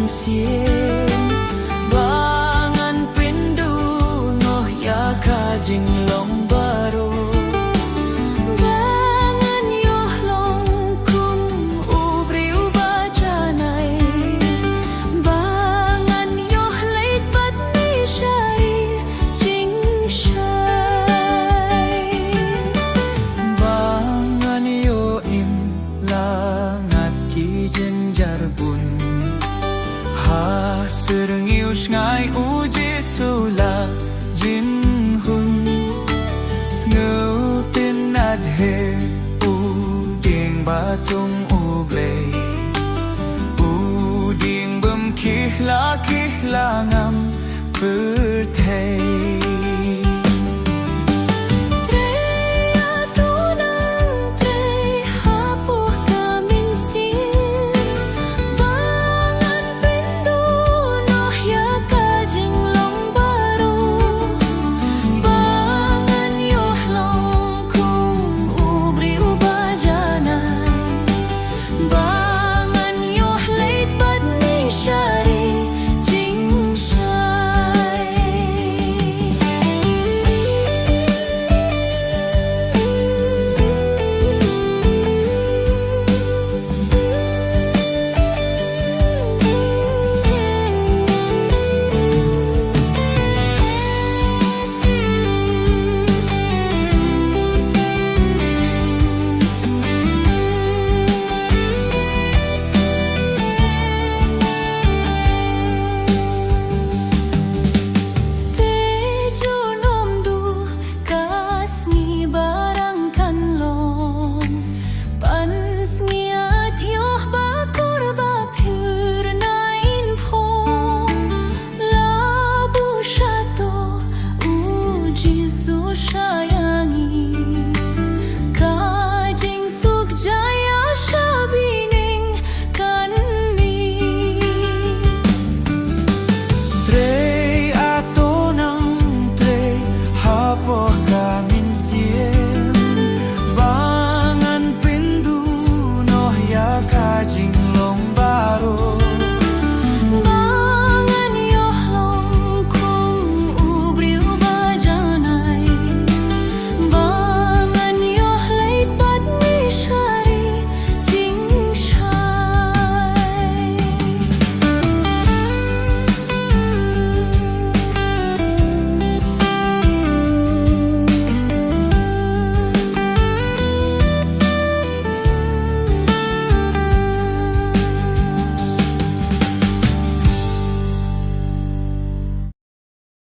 sien bangan pindu noh ya kajing long baru bangan yoh long kum ubri ubacanai bangan yoh leit pat ni syai jing syai bangan yo im langat ki jenjar bun ha serengius ngai uji sula jin hun ngeu tin adhe uding batung ublei uding bem kih la ngam perthei